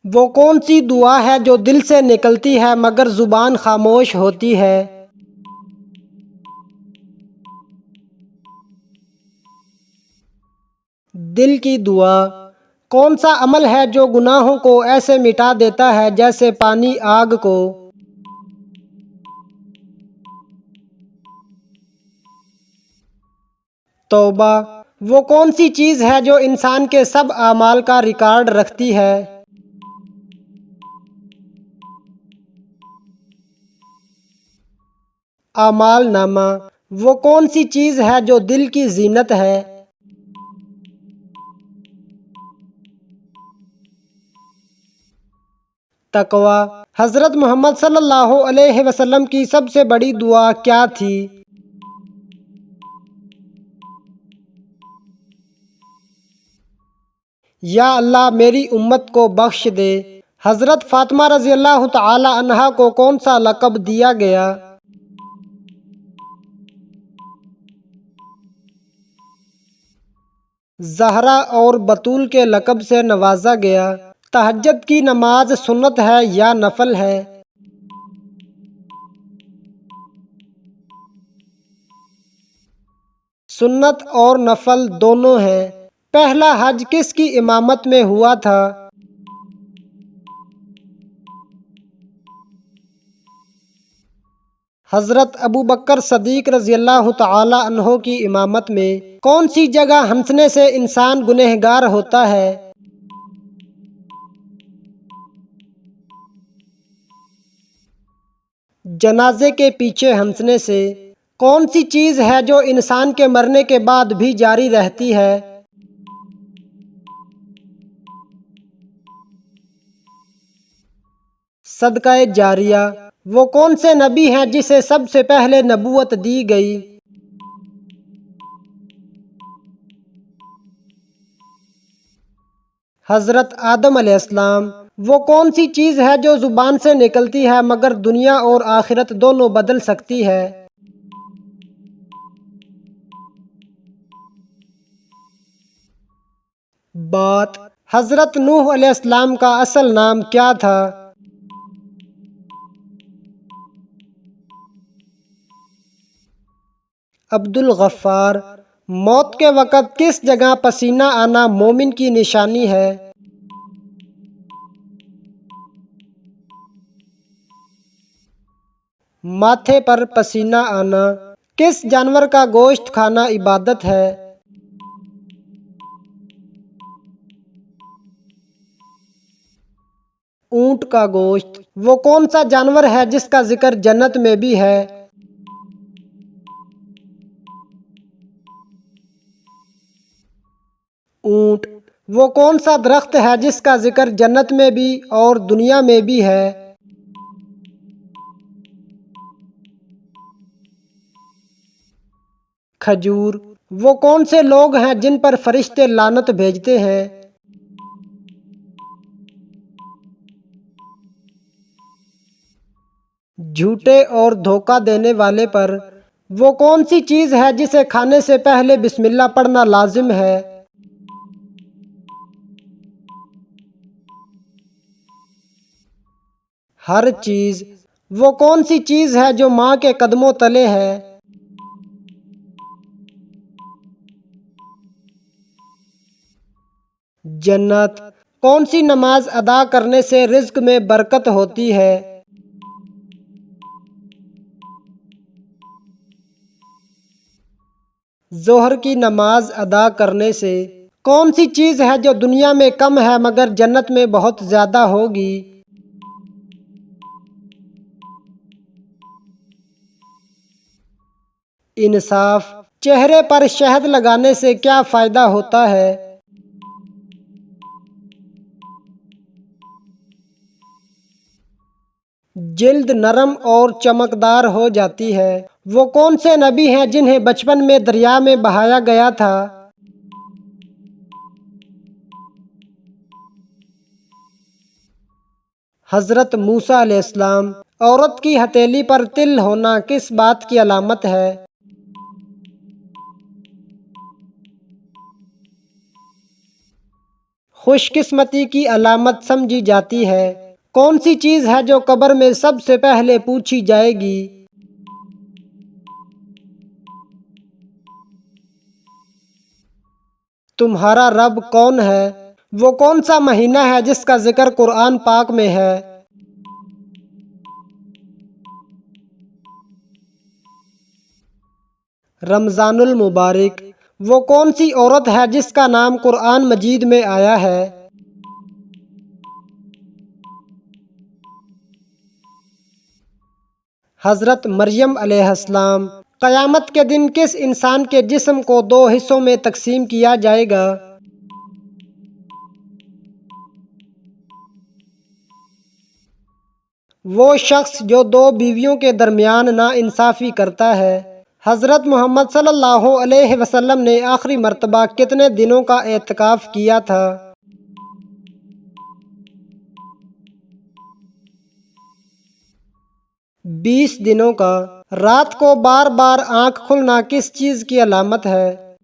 وہ کون سی دعا ہے جو دل سے نکلتی ہے مگر زبان خاموش ہوتی ہے؟ دل کی دعا۔ کون سا عمل ہے جو گناہوں کو ایسے مٹا دیتا ہے جیسے پانی آگ کو؟ توبہ۔ وہ کون سی چیز ہے جو انسان کے سب اعمال کا ریکارڈ رکھتی ہے؟ اعمال نامہ۔ وہ کون سی چیز ہے جو دل کی زینت ہے؟ تقوی۔ حضرت محمد صلی اللہ علیہ وسلم کی سب سے بڑی دعا کیا تھی؟ یا اللہ میری امت کو بخش دے۔ حضرت فاطمہ رضی اللہ تعالی عنہا کو کون سا لقب دیا گیا؟ زہرا اور بطول کے لقب سے نوازا گیا۔ تہجد کی نماز سنت ہے یا نفل ہے؟ سنت اور نفل دونوں ہیں۔ پہلا حج کس کی امامت میں ہوا تھا؟ حضرت ابوبکر صدیق رضی اللہ تعالی عنہ کی امامت میں کون سی جگہ ہنسنے سے انسان گنہگار ہوتا ہے؟ جنازے کے پیچھے ہنسنے سے۔ کون سی چیز ہے جو انسان کے مرنے کے بعد بھی جاری رہتی ہے؟ صدقہ جاریہ۔ وہ کون سے نبی ہیں جسے سب سے پہلے نبوت دی گئی؟ حضرت آدم علیہ السلام۔ وہ کون سی چیز ہے جو زبان سے نکلتی ہے مگر دنیا اور آخرت دونوں بدل سکتی ہے؟ بات۔ حضرت نوح علیہ السلام کا اصل نام کیا تھا؟ عبد الغفار۔ موت کے وقت کس جگہ پسینہ آنا مومن کی نشانی ہے؟ ماتھے پر پسینہ آنا۔ کس جانور کا گوشت کھانا عبادت ہے؟ اونٹ کا گوشت۔ وہ کون سا جانور ہے جس کا ذکر جنت میں بھی ہے؟ اونٹ۔ وہ کون سا درخت ہے جس کا ذکر جنت میں بھی اور دنیا میں بھی ہے؟ کھجور۔ وہ کون سے لوگ ہیں جن پر فرشتے لعنت بھیجتے ہیں؟ جھوٹے اور دھوکہ دینے والے پر۔ وہ کون سی چیز ہے جسے کھانے سے پہلے بسم اللہ پڑھنا لازم ہے؟ ہر چیز۔ وہ کون سی چیز ہے جو ماں کے قدموں تلے ہے؟ جنت۔ کون سی نماز ادا کرنے سے رزق میں برکت ہوتی ہے؟ ظہر کی نماز ادا کرنے سے۔ کون سی چیز ہے جو دنیا میں کم ہے مگر جنت میں بہت زیادہ ہوگی؟ انصاف۔ چہرے پر شہد لگانے سے کیا فائدہ ہوتا ہے؟ جلد نرم اور چمکدار ہو جاتی ہے۔ وہ کون سے نبی ہیں جنہیں بچپن میں دریا میں بہایا گیا تھا؟ حضرت موسیٰ علیہ السلام۔ عورت کی ہتھیلی پر تل ہونا کس بات کی علامت ہے؟ خوش قسمتی کی علامت سمجھی جاتی ہے؟ کون سی چیز ہے جو قبر میں سب سے پہلے پوچھی جائے گی؟ تمہارا رب کون ہے؟ وہ کون سا مہینہ ہے جس کا ذکر قرآن پاک میں ہے؟ رمضان المبارک۔ وہ کون سی عورت ہے جس کا نام قرآن مجید میں آیا ہے؟ حضرت مریم علیہ السلام۔ قیامت کے دن کس انسان کے جسم کو دو حصوں میں تقسیم کیا جائے گا؟ وہ شخص جو دو بیویوں کے درمیان ناانصافی کرتا ہے۔ حضرت محمد صلی اللہ علیہ وسلم نے آخری مرتبہ کتنے دنوں کا اعتکاف کیا تھا؟ 20 دنوں کا۔ رات کو بار بار آنکھ کھلنا کس چیز کی علامت ہے؟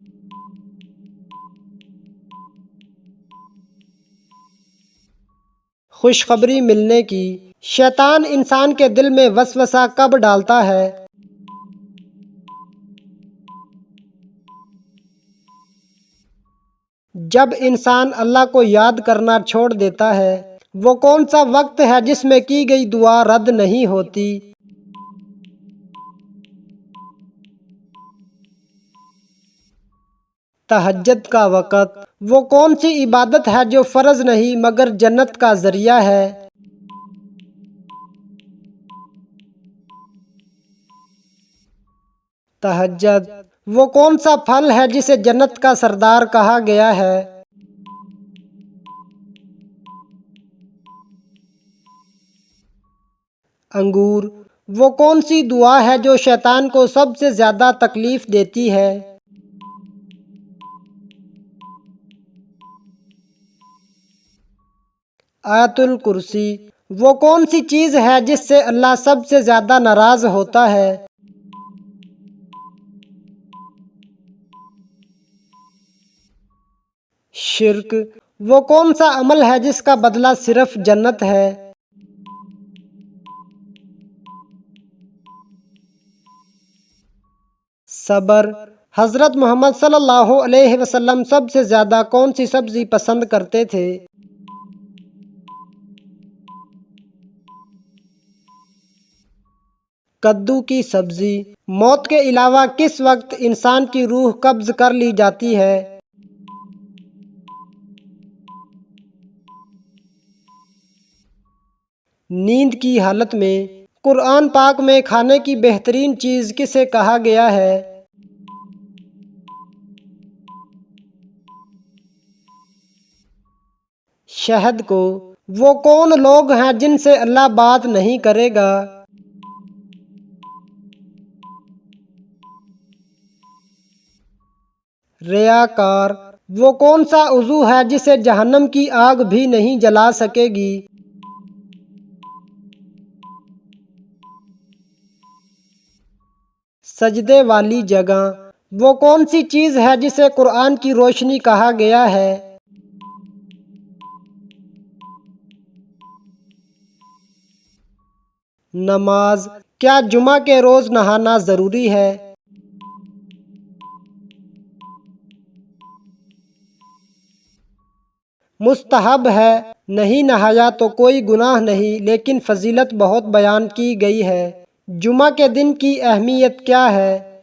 خوشخبری ملنے کی۔ شیطان انسان کے دل میں وسوسہ کب ڈالتا ہے؟ جب انسان اللہ کو یاد کرنا چھوڑ دیتا ہے۔ وہ کون سا وقت ہے جس میں کی گئی دعا رد نہیں ہوتی؟ تہجد کا وقت۔ وہ کون سی عبادت ہے جو فرض نہیں مگر جنت کا ذریعہ ہے؟ تہجد۔ وہ کون سا پھل ہے جسے جنت کا سردار کہا گیا ہے؟ انگور۔ وہ کون سی دعا ہے جو شیطان کو سب سے زیادہ تکلیف دیتی ہے؟ آیت الکرسی۔ وہ کون سی چیز ہے جس سے اللہ سب سے زیادہ ناراض ہوتا ہے؟ شرک۔ وہ کون سا عمل ہے جس کا بدلہ صرف جنت ہے؟ صبر۔ حضرت محمد صلی اللہ علیہ وسلم سب سے زیادہ کون سی سبزی پسند کرتے تھے؟ کدو کی سبزی۔ موت کے علاوہ کس وقت انسان کی روح قبض کر لی جاتی ہے؟ نیند کی حالت میں۔ قرآن پاک میں کھانے کی بہترین چیز کسے کہا گیا ہے؟ شہد کو۔ وہ کون لوگ ہیں جن سے اللہ بات نہیں کرے گا؟ ریاکار۔ وہ کون سا عضو ہے جسے جہنم کی آگ بھی نہیں جلا سکے گی؟ سجدے والی جگہ۔ وہ کون سی چیز ہے جسے قرآن کی روشنی کہا گیا ہے؟ نماز۔ کیا جمعہ کے روز نہانا ضروری ہے؟ مستحب ہے۔ نہیں نہایا تو کوئی گناہ نہیں لیکن فضیلت بہت بیان کی گئی ہے۔ جمعہ کے دن کی اہمیت کیا ہے؟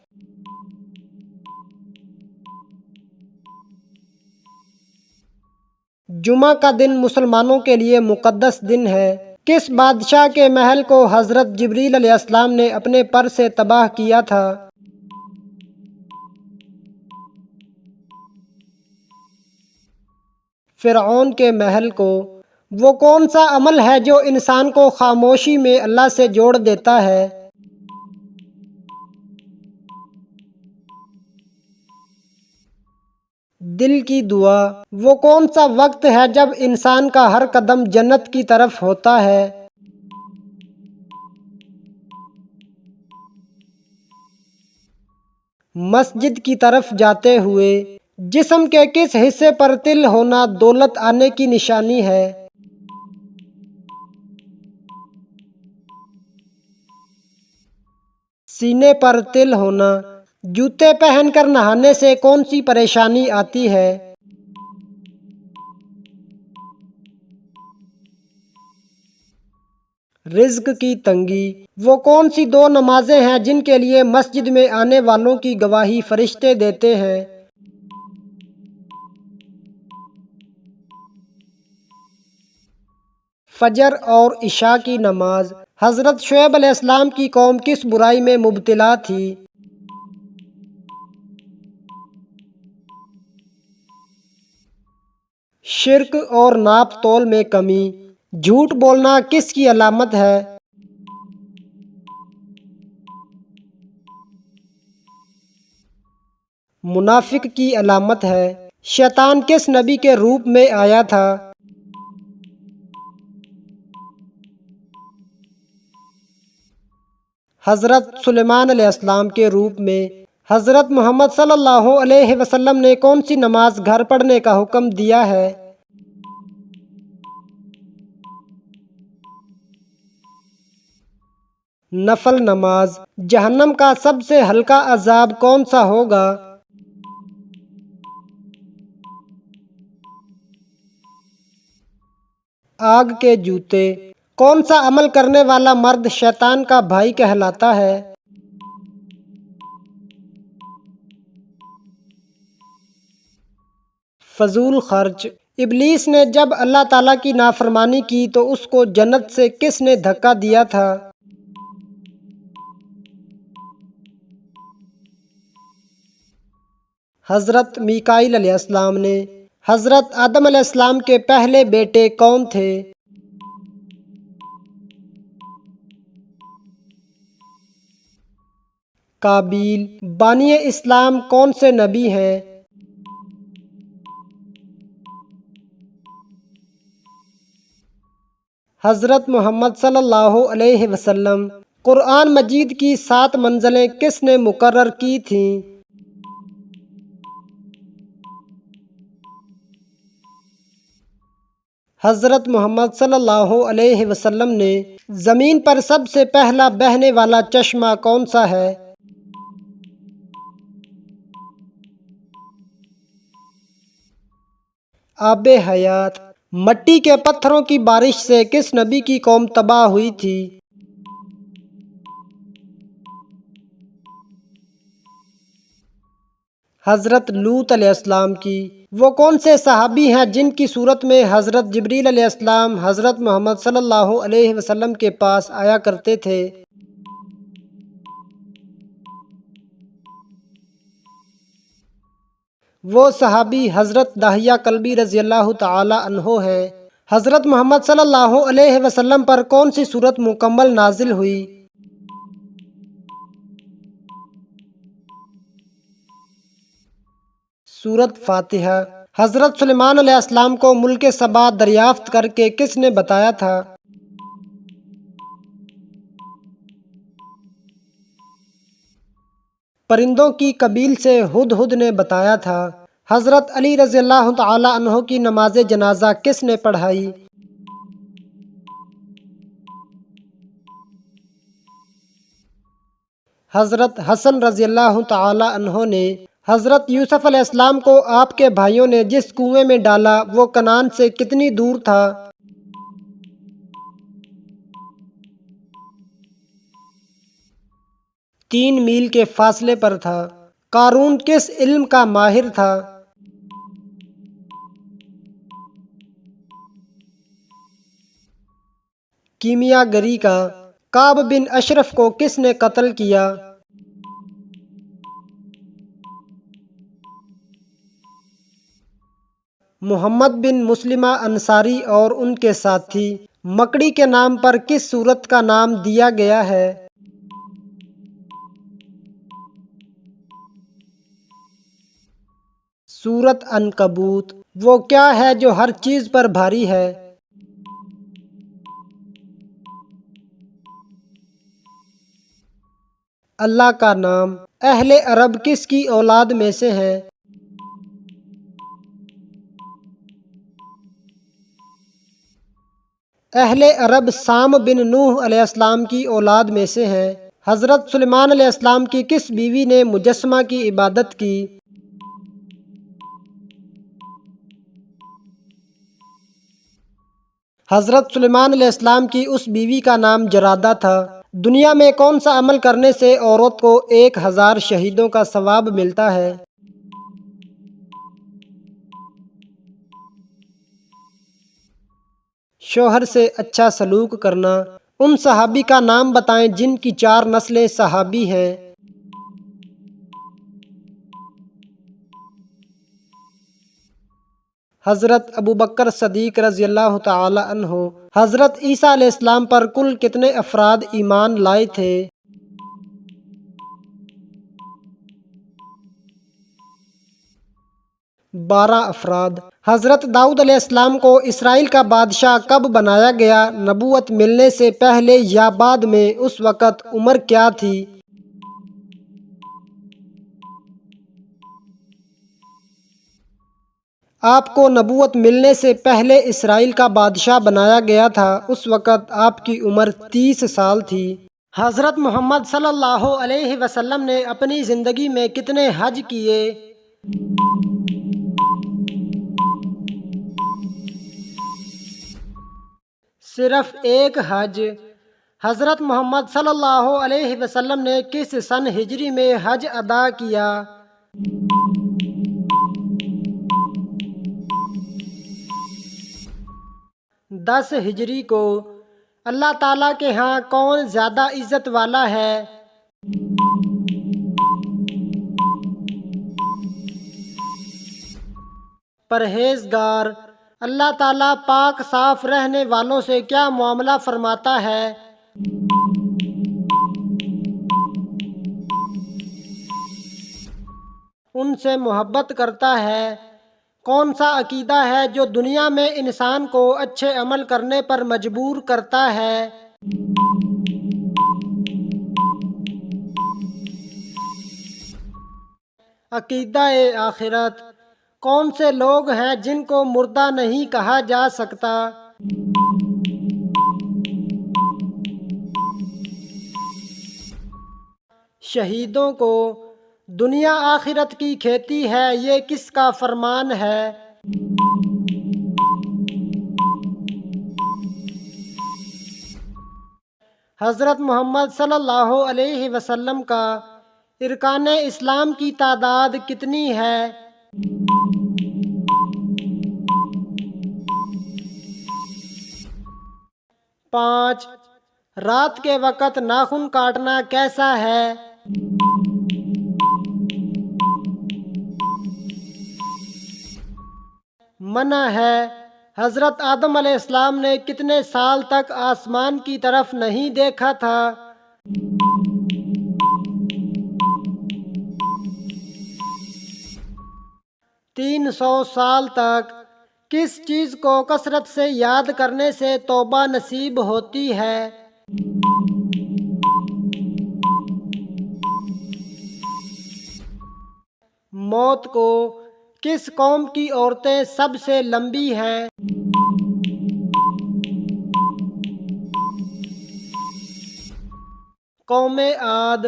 جمعہ کا دن مسلمانوں کے لیے مقدس دن ہے۔ کس بادشاہ کے محل کو حضرت جبریل علیہ السلام نے اپنے پر سے تباہ کیا تھا؟ فرعون کے محل کو۔ وہ کون سا عمل ہے جو انسان کو خاموشی میں اللہ سے جوڑ دیتا ہے؟ دل کی دعا۔ وہ کون سا وقت ہے جب انسان کا ہر قدم جنت کی طرف ہوتا ہے؟ مسجد کی طرف جاتے ہوئے۔ جسم کے کس حصے پر تل ہونا دولت آنے کی نشانی ہے؟ سینے پر تل ہونا۔ جوتے پہن کر نہانے سے کون سی پریشانی آتی ہے؟ رزق کی تنگی۔ وہ کون سی دو نمازیں ہیں جن کے لیے مسجد میں آنے والوں کی گواہی فرشتے دیتے ہیں؟ فجر اور عشاء کی نماز۔ حضرت شعیب علیہ السلام کی قوم کس برائی میں مبتلا تھی؟ شرک اور ناپ تول میں کمی۔ جھوٹ بولنا کس کی علامت ہے؟ منافق کی علامت ہے۔ شیطان کس نبی کے روپ میں آیا تھا؟ حضرت سلیمان علیہ السلام کے روپ میں۔ حضرت محمد صلی اللہ علیہ وسلم نے کون سی نماز گھر پڑھنے کا حکم دیا ہے؟ نفل نماز۔ جہنم کا سب سے ہلکا عذاب کون سا ہوگا؟ آگ کے جوتے۔ کون سا عمل کرنے والا مرد شیطان کا بھائی کہلاتا ہے؟ فضول خرچ۔ ابلیس نے جب اللہ تعالیٰ کی نافرمانی کی تو اس کو جنت سے کس نے دھکا دیا تھا؟ حضرت میکائیل علیہ السلام نے۔ حضرت آدم علیہ السلام کے پہلے بیٹے کون تھے؟ قابیل۔ بانی اسلام کون سے نبی ہیں؟ حضرت محمد صلی اللہ علیہ وسلم۔ قرآن مجید کی 7 منزلیں کس نے مقرر کی تھیں؟ حضرت محمد صلی اللہ علیہ وسلم نے۔ زمین پر سب سے پہلا بہنے والا چشمہ کون سا ہے؟ آب حیات۔ مٹی کے پتھروں کی بارش سے کس نبی کی قوم تباہ ہوئی تھی؟ حضرت لوط علیہ السلام کی۔ وہ کون سے صحابی ہیں جن کی صورت میں حضرت جبریل علیہ السلام حضرت محمد صلی اللہ علیہ وسلم کے پاس آیا کرتے تھے؟ وہ صحابی حضرت داہیہ کلبی رضی اللہ تعالی عنہ ہیں۔ حضرت محمد صلی اللہ علیہ وسلم پر کون سی سورت مکمل نازل ہوئی؟ سورت فاتحہ۔ حضرت سلیمان علیہ السلام کو ملک سبا دریافت کر کے کس نے بتایا تھا؟ پرندوں کی قبیل سے ہدہد نے بتایا تھا۔ حضرت علی رضی اللہ تعالی عنہ کی نماز جنازہ کس نے پڑھائی؟ حضرت حسن رضی اللہ تعالی عنہ نے۔ حضرت یوسف علیہ السلام کو آپ کے بھائیوں نے جس کنویں میں ڈالا وہ کنعان سے کتنی دور تھا؟ 3 میل کے فاصلے پر تھا۔ قارون کس علم کا ماہر تھا؟ کیمیا گری کا۔ کعب بن اشرف کو کس نے قتل کیا؟ محمد بن مسلمہ انصاری اور ان کے ساتھی۔ مکڑی کے نام پر کس سورت کا نام دیا گیا ہے؟ سورت عنکبوت۔ وہ کیا ہے جو ہر چیز پر بھاری ہے؟ اللہ کا نام۔ اہل عرب کس کی اولاد میں سے ہیں؟ اہل عرب سام بن نوح علیہ السلام کی اولاد میں سے ہیں۔ حضرت سلیمان علیہ السلام کی کس بیوی نے مجسمہ کی عبادت کی؟ حضرت سلیمان علیہ السلام کی اس بیوی کا نام جرادہ تھا۔ دنیا میں کون سا عمل کرنے سے عورت کو 1000 شہیدوں کا ثواب ملتا ہے؟ شوہر سے اچھا سلوک کرنا۔ ان صحابی کا نام بتائیں جن کی 4 نسلیں صحابی ہیں۔ 'حضرت ابوبکر صدیق رضی اللہ تعالی عنہ'۔ حضرت عیسیٰ علیہ السلام پر کل کتنے افراد ایمان لائے تھے؟ 12 افراد۔ حضرت داؤد علیہ السلام کو اسرائیل کا بادشاہ کب بنایا گیا؟ نبوت ملنے سے پہلے یا بعد میں؟ اس وقت عمر کیا تھی؟ آپ کو نبوت ملنے سے پہلے اسرائیل کا بادشاہ بنایا گیا تھا۔ اس وقت آپ کی عمر 30 سال تھی۔ حضرت محمد صلی اللہ علیہ وسلم نے اپنی زندگی میں کتنے حج کیے؟ صرف 1 حج۔ حضرت محمد صلی اللہ علیہ وسلم نے کس سن ہجری میں حج ادا کیا؟ 10 ہجری کو۔ اللہ تعالیٰ کے ہاں کون زیادہ عزت والا ہے؟ پرہیزگار۔ اللہ تعالیٰ پاک صاف رہنے والوں سے کیا معاملہ فرماتا ہے؟ ان سے محبت کرتا ہے۔ کون سا عقیدہ ہے جو دنیا میں انسان کو اچھے عمل کرنے پر مجبور کرتا ہے؟ عقیدہ آخرت۔ کون سے لوگ ہیں جن کو مردہ نہیں کہا جا سکتا؟ شہیدوں کو۔ دنیا آخرت کی کھیتی ہے، یہ کس کا فرمان ہے؟ حضرت محمد صلی اللہ علیہ وسلم کا ارکان اسلام کی تعداد کتنی ہے؟ 5۔ رات کے وقت ناخن کاٹنا کیسا ہے؟ منع ہے۔ حضرت آدم علیہ السلام نے کتنے سال تک آسمان کی طرف نہیں دیکھا تھا؟ 300 سال تک۔ کس چیز کو کثرت سے یاد کرنے سے توبہ نصیب ہوتی ہے؟ موت کو۔ کس قوم کی عورتیں سب سے لمبی ہیں؟ قوم عاد۔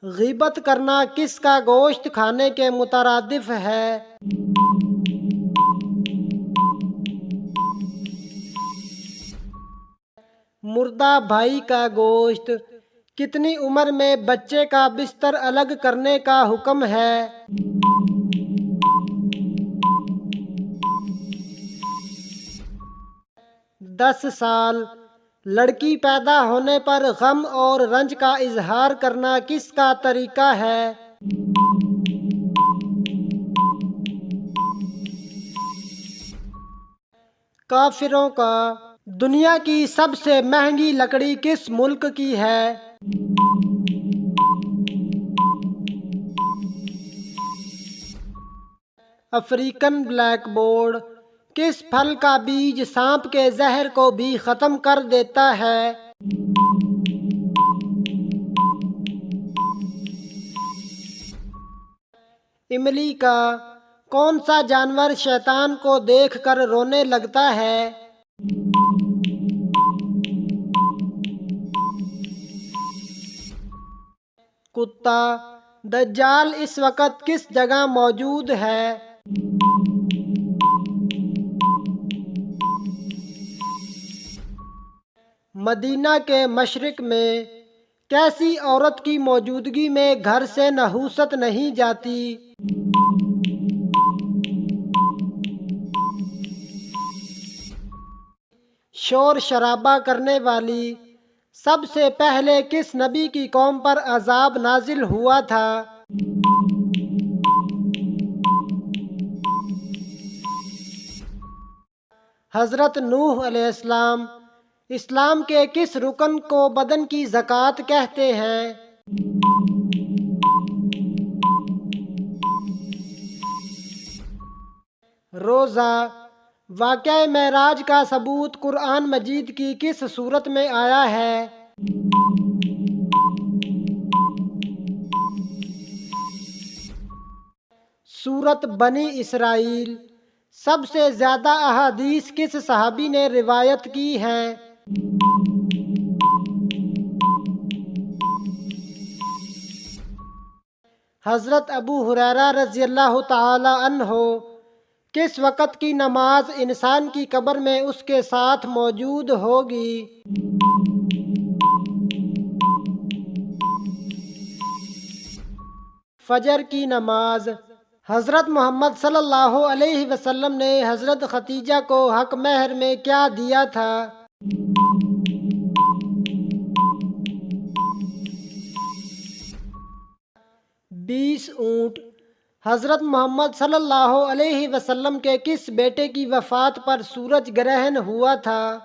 غیبت کرنا کس کا گوشت کھانے کے مترادف ہے؟ مردہ بھائی کا گوشت۔ کتنی عمر میں بچے کا بستر الگ کرنے کا حکم ہے؟ 10 سال۔ لڑکی پیدا ہونے پر غم اور رنج کا اظہار کرنا کس کا طریقہ ہے؟ کافروں کا۔ دنیا کی سب سے مہنگی لکڑی کس ملک کی ہے؟ African black board. کس پھل کا بیج سانپ کے زہر کو بھی ختم کر دیتا ہے؟ املی کا۔ کون سا جانور شیطان کو دیکھ کر رونے لگتا ہے؟ کتا دجال اس وقت کس جگہ موجود ہے؟ مدینہ کے مشرق میں کیسی عورت کی موجودگی میں گھر سے نحوست نہیں جاتی؟ شور شرابہ کرنے والی سب سے پہلے کس نبی کی قوم پر عذاب نازل ہوا تھا؟ حضرت نوح علیہ السلام اسلام کے کس رکن کو بدن کی زکوٰۃ کہتے ہیں؟ روزہ۔ واقعہ معراج کا ثبوت قرآن مجید کی کس صورت میں آیا ہے؟ سورۃ بنی اسرائیل۔ سب سے زیادہ احادیث کس صحابی نے روایت کی ہیں؟ حضرت ابو ہریرہ رضی اللہ تعالی عنہ۔ کس وقت کی نماز انسان کی قبر میں اس کے ساتھ موجود ہوگی؟ فجر کی نماز۔ حضرت محمد صلی اللہ علیہ وسلم نے حضرت خدیجہ کو حق مہر میں کیا دیا تھا؟ 20 اونٹ۔ حضرت محمد صلی اللہ علیہ وسلم کے کس بیٹے کی وفات پر سورج گرہن ہوا تھا؟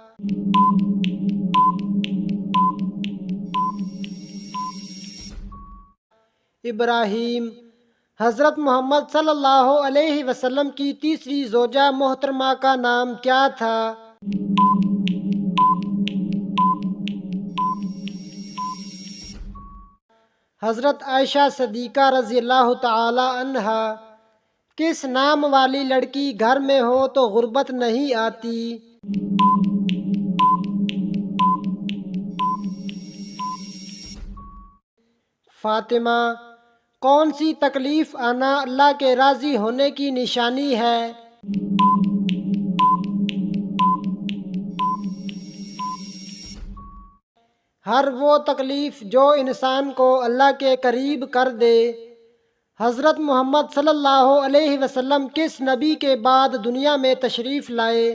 ابراہیم۔ حضرت محمد صلی اللہ علیہ وسلم کی تیسری زوجہ محترمہ کا نام کیا تھا؟ حضرت عائشہ صدیقہ رضی اللہ تعالی عنہا۔ کس نام والی لڑکی گھر میں ہو تو غربت نہیں آتی؟ فاطمہ۔ کون سی تکلیف آنا اللہ کے راضی ہونے کی نشانی ہے؟ ہر وہ تکلیف جو انسان کو اللہ کے قریب کر دے۔ حضرت محمد صلی اللہ علیہ وسلم کس نبی کے بعد دنیا میں تشریف لائے؟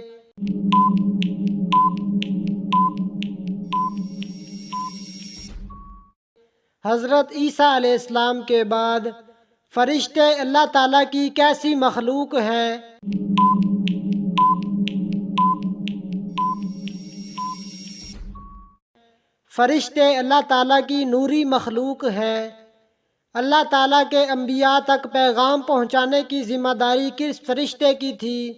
حضرت عیسیٰ علیہ السلام کے بعد فرشتے اللہ تعالیٰ کی کیسی مخلوق ہیں؟ فرشتے اللہ تعالیٰ کی نوری مخلوق ہیں۔ اللہ تعالیٰ کے انبیاء تک پیغام پہنچانے کی ذمہ داری کس فرشتے کی تھی؟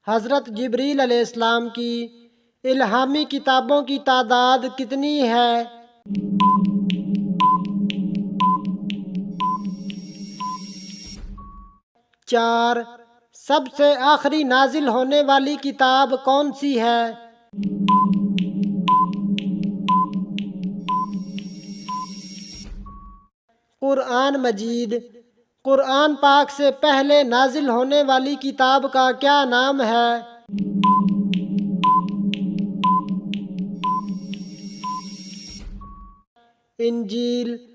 حضرت جبریل علیہ السلام کی الہامی کتابوں کی تعداد کتنی ہے؟ 4۔ سب سے آخری نازل ہونے والی کتاب کون سی ہے؟ قرآن مجید۔ قرآن پاک سے پہلے نازل ہونے والی کتاب کا کیا نام ہے؟ انجیل۔